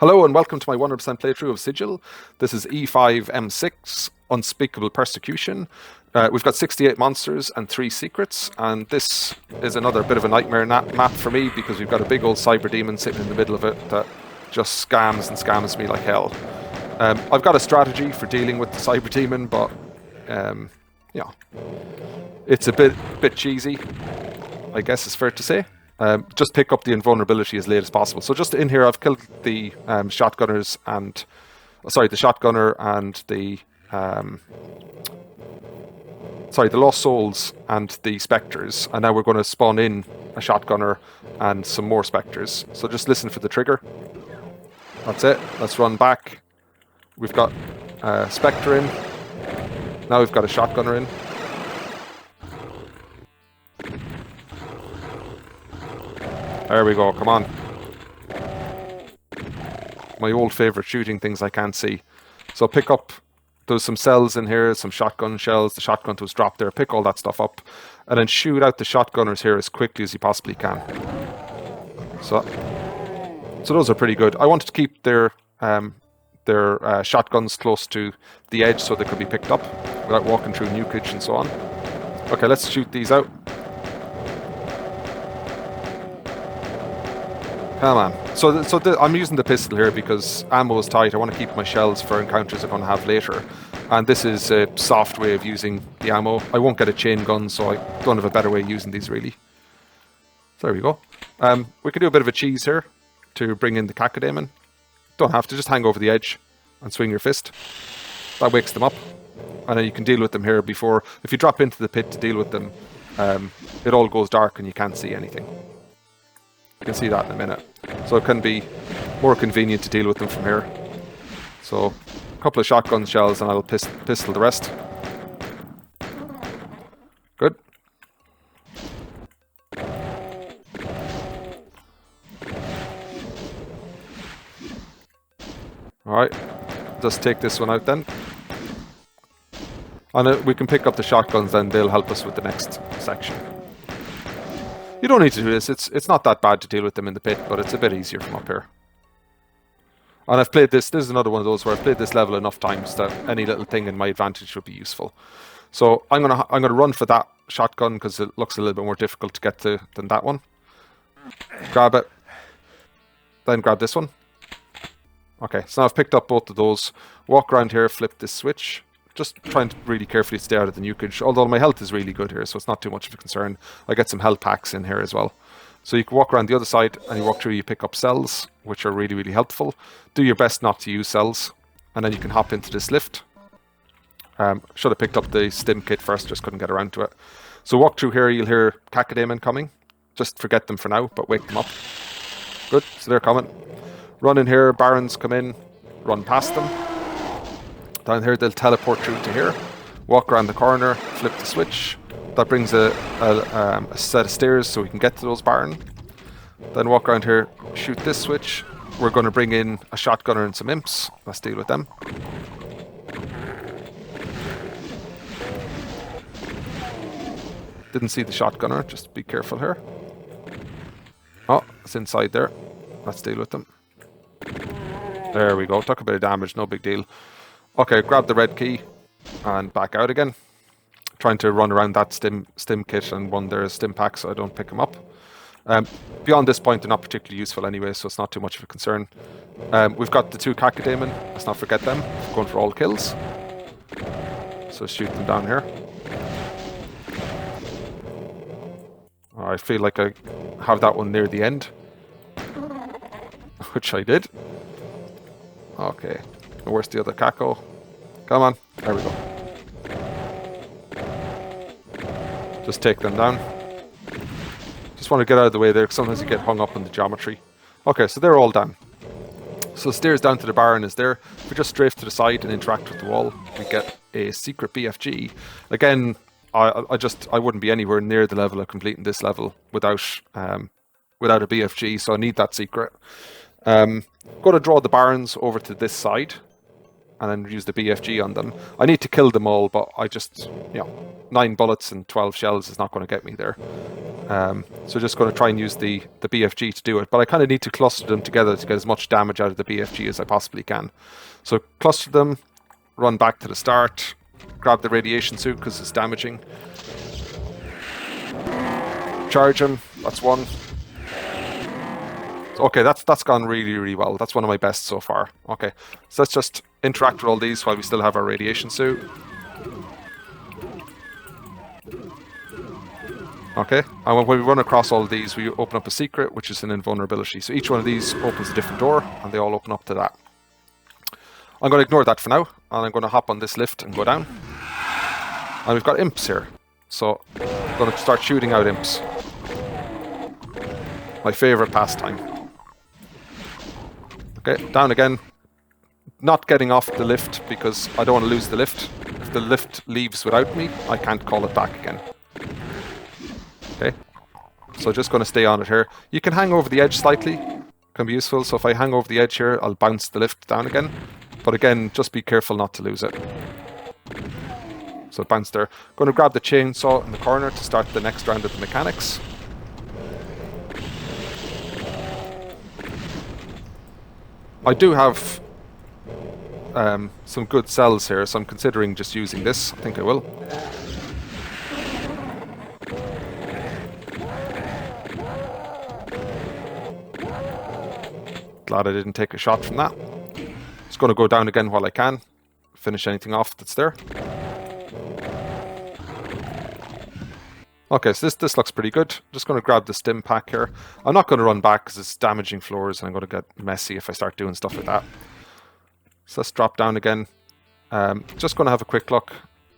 Hello and welcome to my 100% playthrough of Sigil. This is E5M6, Unspeakable Persecution. We've got 68 monsters and 3 secrets, and this is another bit of a nightmare map for me because we've got a big old cyber demon sitting in the middle of it that just scams and scams me like hell. I've got a strategy for dealing with the cyber demon, but yeah, it's a bit cheesy, I guess it's fair to say. Just pick up the invulnerability as late as possible. So just in here, I've killed the shotgunners and the shotgunner and the the lost souls and the specters, and now we're going to spawn in a shotgunner and some more specters. So just listen for the trigger. That's it. Let's run back. We've got a spectre in. Now we've got a shotgunner in. There we go, come on. My old favourite, shooting things I can't see. So pick up, there's some cells in here, some shotgun shells, the shotgun was dropped there, pick all that stuff up, and then shoot out the shotgunners here as quickly as you possibly can. So those are pretty good. I wanted to keep their shotguns close to the edge so they could be picked up without walking through nukage and so on. Okay, let's shoot these out. Come on. So I'm using the pistol here because ammo is tight. I want to keep my shells for encounters I'm going to have later. And this is a soft way of using the ammo. I won't get a chain gun, so I don't have a better way of using these really. So there we go. We could do a bit of a cheese here to bring in the cacodemon. Don't have to, just hang over the edge and swing your fist. That wakes them up. And then you can deal with them here before. If you drop into the pit to deal with them, it all goes dark and you can't see anything. You can see that in a minute. So it can be more convenient to deal with them from here. So a couple of shotgun shells and I'll pistol the rest. Good. Alright, just take this one out then. And we can pick up the shotguns then, they'll help us with the next section. You don't need to do this, it's not that bad to deal with them in the pit, but it's a bit easier from up here. And I've played this is another one of those where I've played this level enough times that any little thing in my advantage would be useful. So I'm gonna run for that shotgun because it looks a little bit more difficult to get to than that one. Grab it. Then grab this one. Okay, so now I've picked up both of those. Walk around here, flip this switch. Just trying to really carefully stay out of the nukage, although my health is really good here, so it's not too much of a concern. I get some health packs in here as well. So you can walk around the other side, and you walk through, you pick up cells, which are really, really helpful. Do your best not to use cells, and then you can hop into this lift. Should have picked up the stim kit first, just couldn't get around to it. So walk through here, you'll hear cacodemon coming. Just forget them for now, but wake them up. Good, so they're coming. Run in here, barons come in, run past them. Down here, they'll teleport through to here. Walk around the corner, flip the switch. That brings a set of stairs so we can get to those barons. Then walk around here, shoot this switch. We're going to bring in a shotgunner and some imps. Let's deal with them. Didn't see the shotgunner, just be careful here. Oh, it's inside there. Let's deal with them. There we go, took a bit of damage, no big deal. Okay, grab the red key and back out again. Trying to run around that stim kit and run their stim pack so I don't pick them up. Beyond this point, they're not particularly useful anyway, so it's not too much of a concern. We've got the 2 cacodemon, let's not forget them. Going for all kills. So shoot them down here. Oh, I feel like I have that one near the end. Which I did. Okay. Where's the other caco? Come on. There we go. Just take them down. Just want to get out of the way there, because sometimes you get hung up in the geometry. Okay, so they're all down. So stairs down to the baron is there. If we just strafe to the side and interact with the wall, we get a secret BFG. Again, I wouldn't be anywhere near the level of completing this level without a BFG, so I need that secret. Going to draw the barons over to this side. and then use the BFG on them. I need to kill them all, but I just, 9 bullets and 12 shells is not going to get me there. So just going to try and use the BFG to do it. But I kind of need to cluster them together to get as much damage out of the BFG as I possibly can. So cluster them, run back to the start, grab the radiation suit because it's damaging. Charge him, that's one. Okay, that's gone really, really well. That's one of my best so far. Okay, so let's just interact with all these while we still have our radiation suit. Okay, and when we run across all of these, we open up a secret, which is an invulnerability. So each one of these opens a different door, and they all open up to that. I'm going to ignore that for now, and I'm going to hop on this lift and go down. And we've got imps here, so I'm going to start shooting out imps. My favourite pastime. Okay, down again. Not getting off the lift because I don't want to lose the lift. If the lift leaves without me, I can't call it back again. Okay, so just going to stay on it here. You can hang over the edge slightly, can be useful. So if I hang over the edge here, I'll bounce the lift down again. But again, just be careful not to lose it. So bounce there. Going to grab the chainsaw in the corner to start the next round of the mechanics. I do have some good cells here, so I'm considering just using this. I think I will. Glad I didn't take a shot from that. Just going to go down again while I can. Finish anything off that's there. Okay, so this looks pretty good. Just going to grab the stim pack here. I'm not going to run back because it's damaging floors and I'm going to get messy if I start doing stuff like that. So let's drop down again. Just going to have a quick look.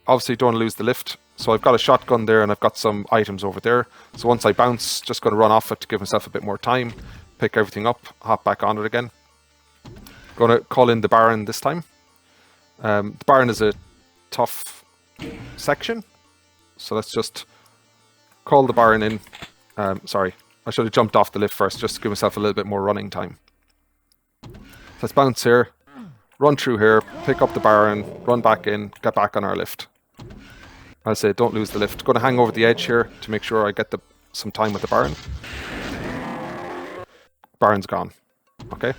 Obviously don't want to lose the lift. So I've got a shotgun there and I've got some items over there. So once I bounce, just going to run off it to give myself a bit more time. Pick everything up, hop back on it again. Going to call in the Baron this time. The Baron is a tough section. So let's just call the Baron in. Sorry, I should have jumped off the lift first just to give myself a little bit more running time. Let's bounce here, run through here, pick up the Baron, run back in, get back on our lift. I say don't lose the lift. Going to hang over the edge here to make sure I get some time with the Baron. Baron's gone. Okay,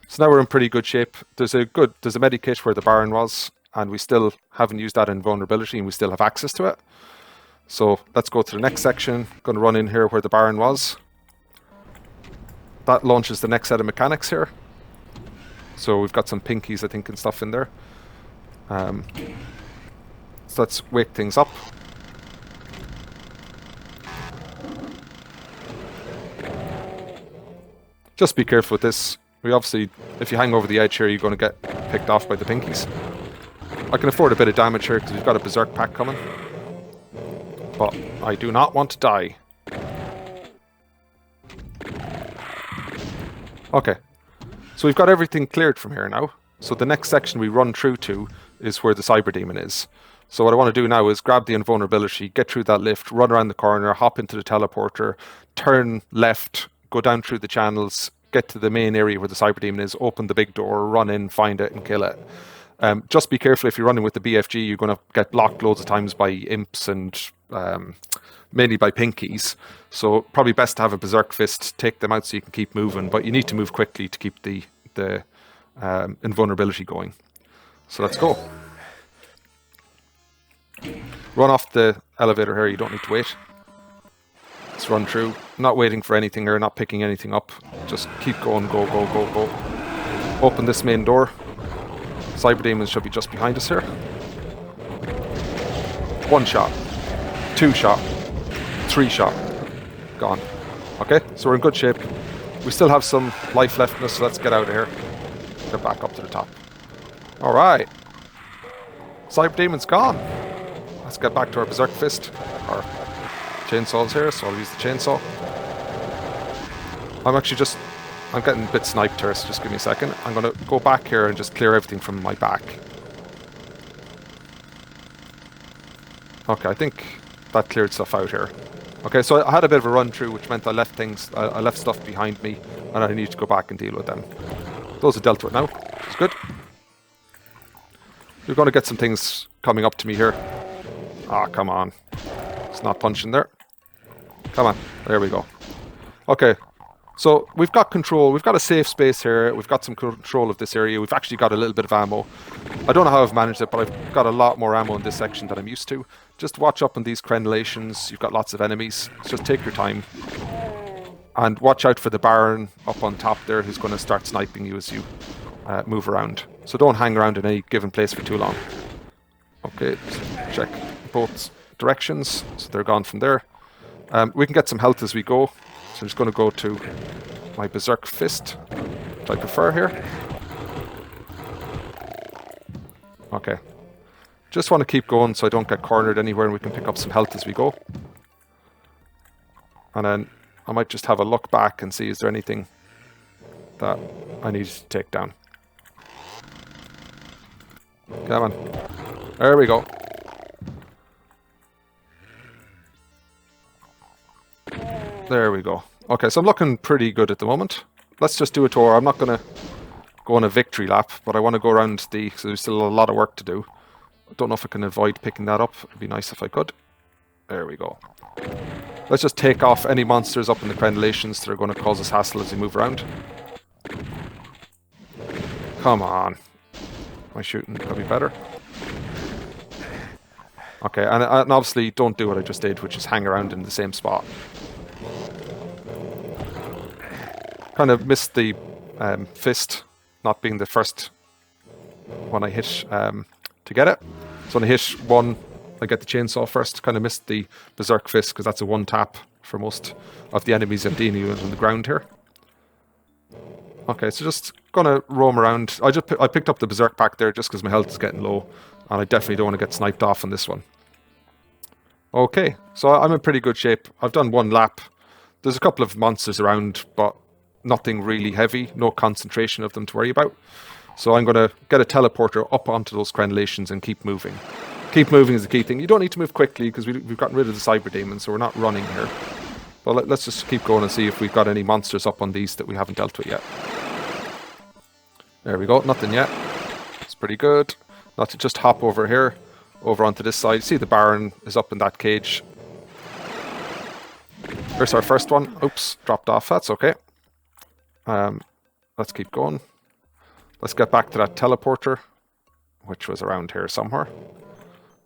so now we're in pretty good shape. There's a medikit where the Baron was, and we still haven't used that invulnerability, and we still have access to it. So let's go to the next section. Going to run in here where the Baron was. That launches the next set of mechanics here. So we've got some pinkies, I think, and stuff in there. So let's wake things up. Just be careful with this. We obviously, if you hang over the edge here, you're going to get picked off by the pinkies. I can afford a bit of damage here because we've got a berserk pack coming. But I do not want to die. Okay, so we've got everything cleared from here now. So the next section we run through to is where the Cyber Demon is. So what I want to do now is grab the invulnerability, get through that lift, run around the corner, hop into the teleporter, turn left, go down through the channels, get to the main area where the Cyber Demon is, open the big door, run in, find it, and kill it. Just be careful if you're running with the BFG, you're going to get blocked loads of times by imps and mainly by pinkies. So probably best to have a berserk fist, take them out so you can keep moving, but you need to move quickly to keep the invulnerability going. So let's go. Run off the elevator here, you don't need to wait. Let's run through. Not waiting for anything here, not picking anything up. Just keep going, go, go, go, go. Open this main door. Cyber Demons should be just behind us here. 1 shot. 2 shot. 3 shot. Gone. Okay, so we're in good shape. We still have some life left in us, so let's get out of here. Get back up to the top. Alright. Cyber Demon's gone. Let's get back to our Berserk Fist. Our chainsaws here, so I'll use the chainsaw. I'm getting a bit sniped here, so just give me a second. I'm going to go back here and just clear everything from my back. Okay, I think that cleared stuff out here. Okay, so I had a bit of a run through, which meant I left stuff behind me, and I need to go back and deal with them. Those are dealt with now. It's good. You're going to get some things coming up to me here. Ah, come on. It's not punching there. Come on. There we go. Okay. So we've got control. We've got a safe space here. We've got some control of this area. We've actually got a little bit of ammo. I don't know how I've managed it, but I've got a lot more ammo in this section than I'm used to. Just watch up on these crenellations. You've got lots of enemies. Just take your time. And watch out for the Baron up on top there who's going to start sniping you as you move around. So don't hang around in any given place for too long. Okay, check both directions. So they're gone from there. We can get some health as we go. So I'm just going to go to my Berserk Fist, which I prefer here. Okay. Just want to keep going so I don't get cornered anywhere and we can pick up some health as we go. And then I might just have a look back and see is there anything that I need to take down. Come on. There we go. There we go. Okay, so I'm looking pretty good at the moment. Let's just do a tour. I'm not going to go on a victory lap, but I want to go around so there's still a lot of work to do. I don't know if I can avoid picking that up. It'd be nice if I could. There we go. Let's just take off any monsters up in the crenellations that are going to cause us hassle as we move around. Come on. My shooting could be better. Okay, and obviously don't do what I just did, which is hang around in the same spot. Kind of missed the fist not being the first one I hit to get it. So when I hit one, I get the chainsaw first. Kind of missed the Berserk Fist because that's a one tap for most of the enemies I'm dealing with on the ground here. Okay, so just gonna roam around. I picked up the Berserk pack there just because my health is getting low, and I definitely don't want to get sniped off on this one. Okay, so I'm in pretty good shape. I've done one lap. There's a couple of monsters around, but nothing really heavy. No concentration of them to worry about. So I'm going to get a teleporter up onto those crenellations and keep moving. Keep moving is the key thing. You don't need to move quickly because we've gotten rid of the Cyber Demon, so we're not running here. But let's just keep going and see if we've got any monsters up on these that we haven't dealt with yet. There we go. Nothing yet. It's pretty good. Not to just hop over here, over onto this side. See the Baron is up in that cage. There's our first one. Oops, dropped off. That's okay. Let's keep going. Let's get back to that teleporter, which was around here somewhere.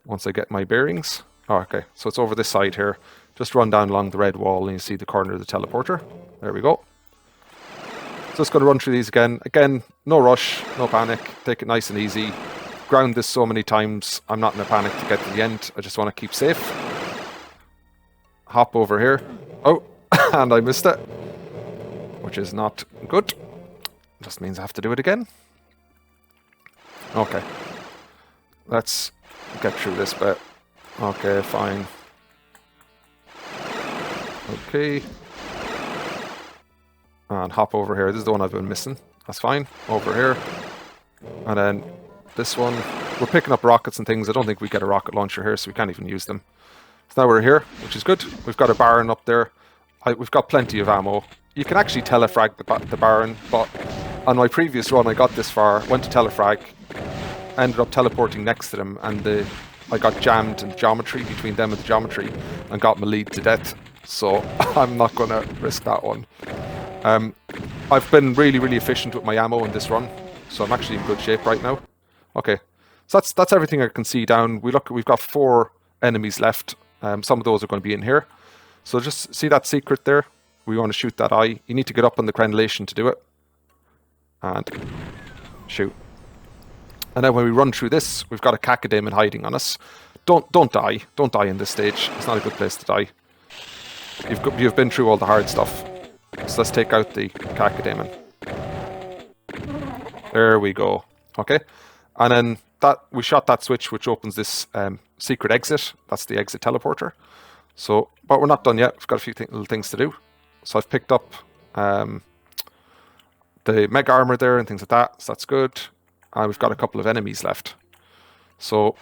Once I get my bearings. Oh, okay, so it's over this side here. Just run down along the red wall and you see the corner of the teleporter. There we go. Just going to run through these again. Again, no rush, no panic. Take it nice and easy. Ground this so many times, I'm not in a panic to get to the end. I just want to keep safe. Hop over here. Oh, and I missed it. Which is not good. Just means I have to do it again. Okay. Let's get through this bit. Okay, fine. Okay. And hop over here. This is the one I've been missing. That's fine. Over here. And then this one. We're picking up rockets and things. I don't think we get a rocket launcher here, so we can't even use them. So now we're here, which is good. We've got a Baron up there. We've got plenty of ammo. You can actually telefrag the Baron, but on my previous run I got this far, went to telefrag, ended up teleporting next to them, and I got jammed in the geometry between them and the geometry and got melee to death, so I'm not going to risk that one. I've been really, really efficient with my ammo in this run, so I'm actually in good shape right now. Okay, so that's everything I can see down. We've got 4 enemies left. Some of those are going to be in here. So just see that secret there? We want to shoot that eye. You need to get up on the crenellation to do it. And shoot. And then when we run through this, we've got a Cacodemon hiding on us. Don't die. Don't die in this stage. It's not a good place to die. You've been through all the hard stuff. So let's take out the Cacodemon. There we go. Okay. And then we shot that switch which opens this secret exit. That's the exit teleporter. So, but we're not done yet. We've got a few little things to do. So I've picked up the mega armor there and things like that. So that's good. And we've got a couple of enemies left. So,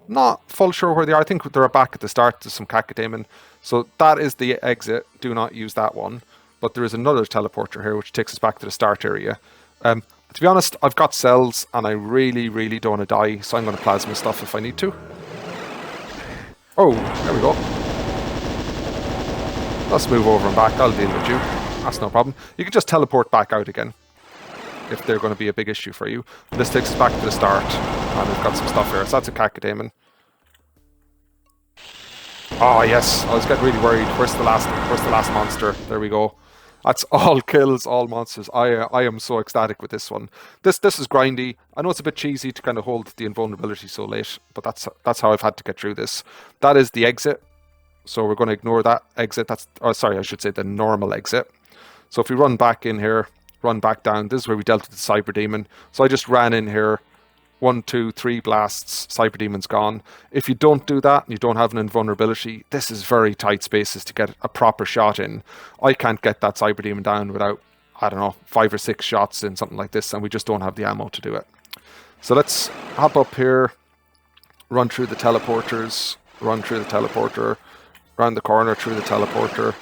not full sure where they are. I think they're back at the start. There's some Cacodemon. So that is the exit. Do not use that one. But there is another teleporter here which takes us back to the start area. I To be honest, I've got cells and I really, really don't want to die, so I'm going to plasma stuff if I need to. Oh, there we go. Let's move over and back. I'll deal with you. That's no problem. You can just teleport back out again if they're going to be a big issue for you. And this takes us back to the start, and we've got some stuff here. So that's a Cacodemon. Oh yes, I was getting really worried. Where's the last monster? There we go. That's all kills, all monsters. I am so ecstatic with this one. This is grindy. I know it's a bit cheesy to kind of hold the invulnerability so late, but that's how I've had to get through this. That is the exit. So we're going to ignore that exit. Sorry, I should say the normal exit. So if we run back in here, run back down, this is where we dealt with the Cyber Demon. So I just ran in here. 1, 2, 3 blasts, Cyber Demon's gone. If you don't do that and you don't have an invulnerability, this is very tight spaces to get a proper shot in. I can't get that Cyber Demon down without, I don't know, 5 or 6 shots in something like this, and we just don't have the ammo to do it. So let's hop up here, run through the teleporters, run through the teleporter, round the corner through the teleporter,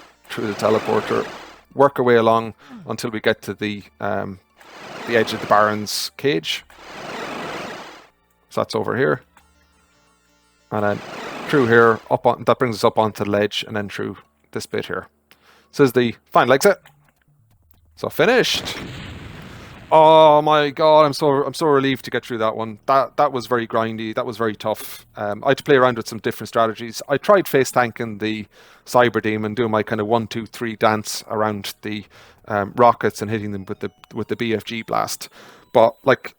work our way along until we get to the edge of the Baron's cage. So that's over here, and then through here, up on that brings us up onto the ledge, and then through this bit here. This is the final exit. So finished. Oh my god, I'm so relieved to get through that one. That was very grindy. That was very tough. I had to play around with some different strategies. I tried face tanking the Cyber Demon, doing my kind of 1, 2, 3 dance around the rockets and hitting them with the BFG blast. But like,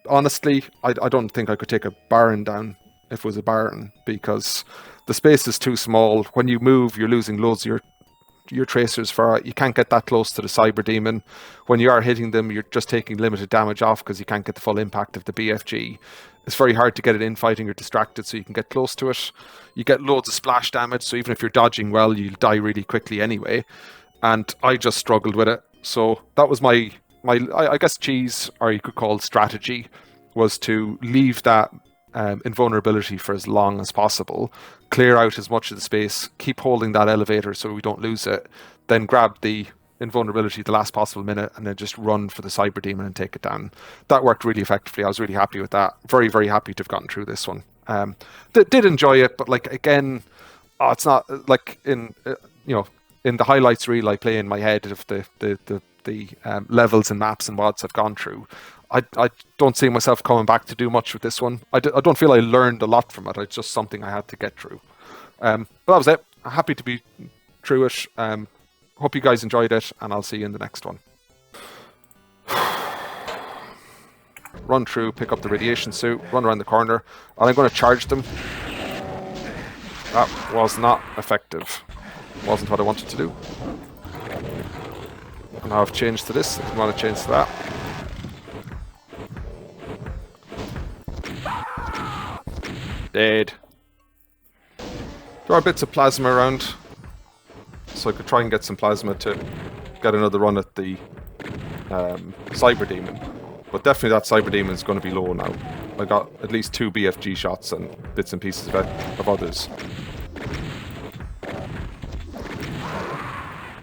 honestly, I don't think I could take a Baron down if it was a Baron, because the space is too small. When you move, you're losing loads of your tracers for it. You can't get that close to the Cyber Demon. When you are hitting them, you're just taking limited damage off because you can't get the full impact of the BFG. It's very hard to get it in fighting. You're distracted, so you can get close to it. You get loads of splash damage, so even if you're dodging well, you'll die really quickly anyway. And I just struggled with it. So that was my I guess cheese, or you could call it strategy, was to leave that invulnerability for as long as possible, clear out as much of the space, keep holding that elevator so we don't lose it, then grab the invulnerability the last possible minute, and then just run for the Cyber Demon and take it down. That worked really effectively. I was really happy with that. Very, very happy to have gotten through this one. Did enjoy it, but like, again, it's not like in in the highlights reel I play in my head of the levels and maps and mods I've gone through. I don't see myself coming back to do much with this one. I don't feel I learned a lot from it. It's just something I had to get through. But that was it. I'm happy to be through it. Hope you guys enjoyed it, and I'll see you in the next one. Run through, pick up the radiation suit, run around the corner, and I'm going to charge them. That was not effective. Wasn't what I wanted to do. And now I've changed to this. I want to change to that. Dead. There are bits of plasma around, so I could try and get some plasma to get another run at the Cyber Demon. But definitely that Cyber Demon is going to be low now. I got at least 2 BFG shots and bits and pieces of others.